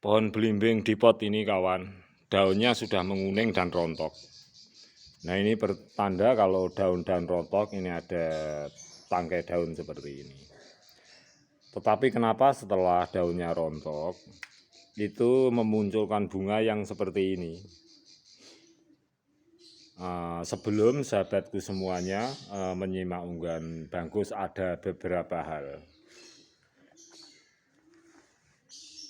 Pohon belimbing di pot ini kawan, daunnya sudah menguning dan rontok. Nah ini pertanda kalau daun-daun rontok ini ada tangkai daun seperti ini. Tetapi kenapa setelah daunnya rontok itu memunculkan bunga yang seperti ini? Sebelum sahabatku semuanya menyimak unggahan Bangkus, ada beberapa hal.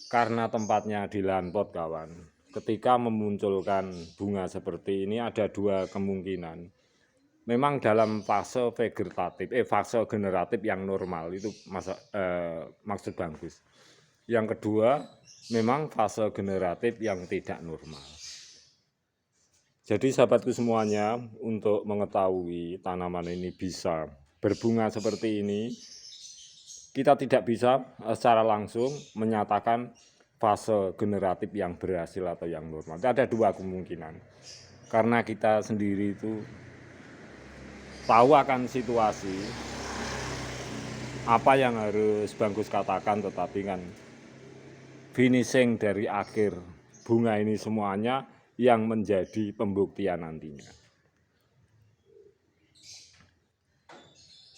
Karena tempatnya di lahan pot kawan, ketika memunculkan bunga seperti ini ada dua kemungkinan. Memang dalam fase fase generatif yang normal itu maksud Bangkus. Yang kedua, memang fase generatif yang tidak normal. Jadi sahabatku semuanya, untuk mengetahui tanaman ini bisa berbunga seperti ini, kita tidak bisa secara langsung menyatakan fase generatif yang berhasil atau yang normal. Ada dua kemungkinan. Karena kita sendiri itu tahu akan situasi apa yang harus Bangkus katakan, tetapi kan finishing dari akhir bunga ini semuanya yang menjadi pembuktian nantinya.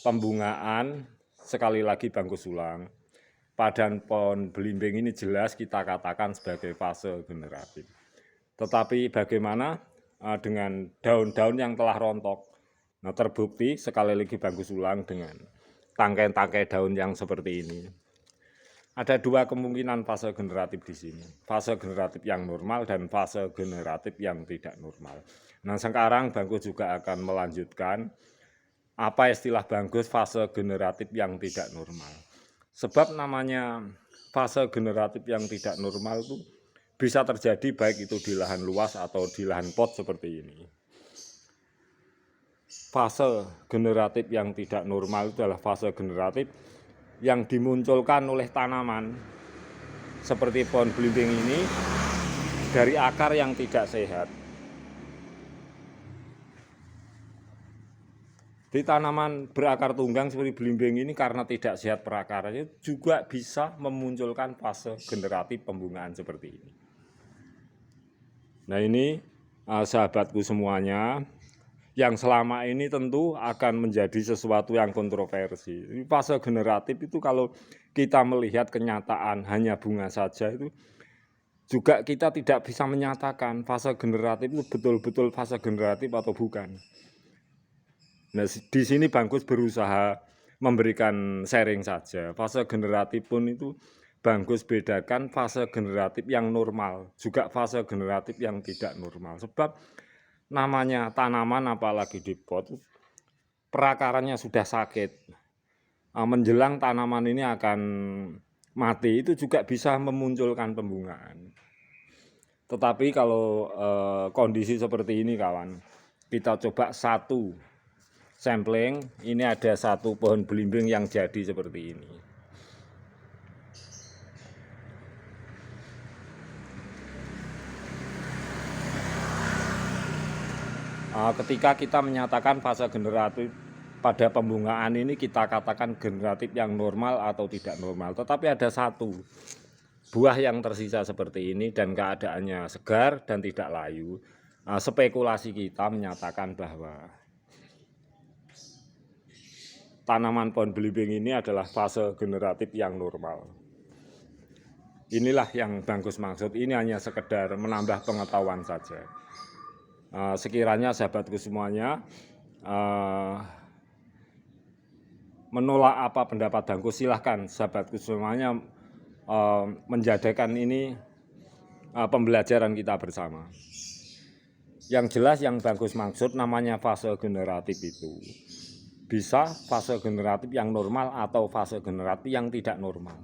Pembungaan, sekali lagi Bangkus ulang, pada pohon belimbing ini jelas kita katakan sebagai fase generatif. Tetapi bagaimana dengan daun-daun yang telah rontok? Nah, terbukti sekali lagi Bangkus ulang dengan tangkai-tangkai daun yang seperti ini. Ada dua kemungkinan fase generatif di sini. Fase generatif yang normal dan fase generatif yang tidak normal. Nah, sekarang Bangkus juga akan melanjutkan apa istilah Bangkus fase generatif yang tidak normal. Sebab namanya fase generatif yang tidak normal itu bisa terjadi baik itu di lahan luas atau di lahan pot seperti ini. Fase generatif yang tidak normal itu adalah fase generatif yang dimunculkan oleh tanaman seperti pohon belimbing ini dari akar yang tidak sehat. Di tanaman berakar tunggang seperti belimbing ini karena tidak sehat perakarnya juga bisa memunculkan fase generatif pembungaan seperti ini. Nah ini sahabatku semuanya, yang selama ini tentu akan menjadi sesuatu yang kontroversi. Fase generatif itu kalau kita melihat kenyataan hanya bunga saja itu juga kita tidak bisa menyatakan fase generatif itu betul-betul fase generatif atau bukan. Nah, di sini Bangkus berusaha memberikan sharing saja. Fase generatif pun itu Bangkus bedakan fase generatif yang normal, juga fase generatif yang tidak normal. Sebab namanya tanaman apalagi di pot, perakarannya sudah sakit. Menjelang tanaman ini akan mati, itu juga bisa memunculkan pembungaan. Tetapi kalau kondisi seperti ini kawan, kita coba satu sampling, ini ada satu pohon belimbing yang jadi seperti ini. Ketika kita menyatakan fase generatif pada pembungaan ini, kita katakan generatif yang normal atau tidak normal. Tetapi ada satu buah yang tersisa seperti ini dan keadaannya segar dan tidak layu. Spekulasi kita menyatakan bahwa tanaman pohon belimbing ini adalah fase generatif yang normal. Inilah yang Bangkus maksud, ini hanya sekedar menambah pengetahuan saja. Sekiranya sahabatku semuanya menolak apa pendapat Bangkus, silahkan sahabatku semuanya menjadikan ini pembelajaran kita bersama. Yang jelas yang Bangkus maksud namanya fase generatif itu bisa fase generatif yang normal atau fase generatif yang tidak normal.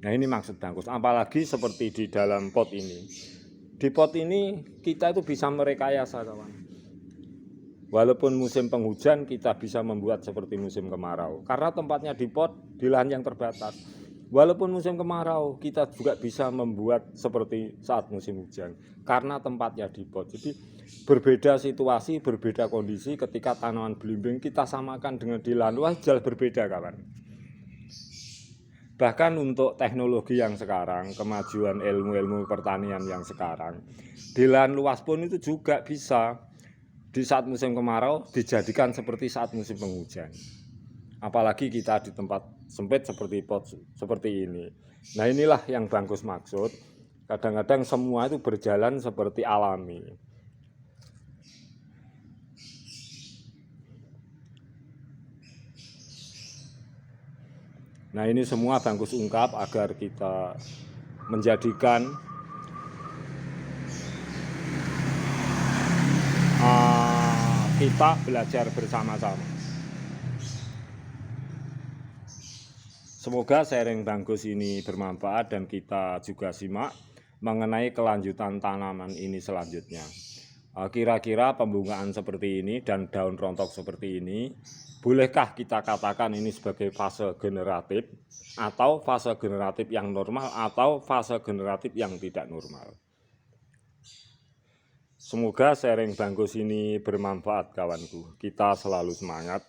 Nah ini maksud Bangkus, apalagi seperti di dalam pot ini. Di pot ini kita itu bisa merekayasa kawan. Walaupun musim penghujan kita bisa membuat seperti musim kemarau. Karena tempatnya di pot, di lahan yang terbatas. Walaupun musim kemarau kita juga bisa membuat seperti saat musim hujan. Karena tempatnya di pot. Jadi berbeda situasi, berbeda kondisi ketika tanaman belimbing kita samakan dengan di lahan luas, jauh berbeda kawan. Bahkan untuk teknologi yang sekarang, kemajuan ilmu-ilmu pertanian yang sekarang, di lahan luas pun itu juga bisa di saat musim kemarau dijadikan seperti saat musim penghujan. Apalagi kita di tempat sempit seperti ini. Nah, inilah yang Bangkus maksud. Kadang-kadang semua itu berjalan seperti alami. Nah, ini semua Bangkus ungkap agar kita menjadikan kita belajar bersama-sama. Semoga sharing Bangkus ini bermanfaat dan kita juga simak mengenai kelanjutan tanaman ini selanjutnya. Kira-kira pembungaan seperti ini dan daun rontok seperti ini, bolehkah kita katakan ini sebagai fase generatif atau fase generatif yang normal atau fase generatif yang tidak normal? Semoga sharing Bangkus ini bermanfaat kawanku. Kita selalu semangat.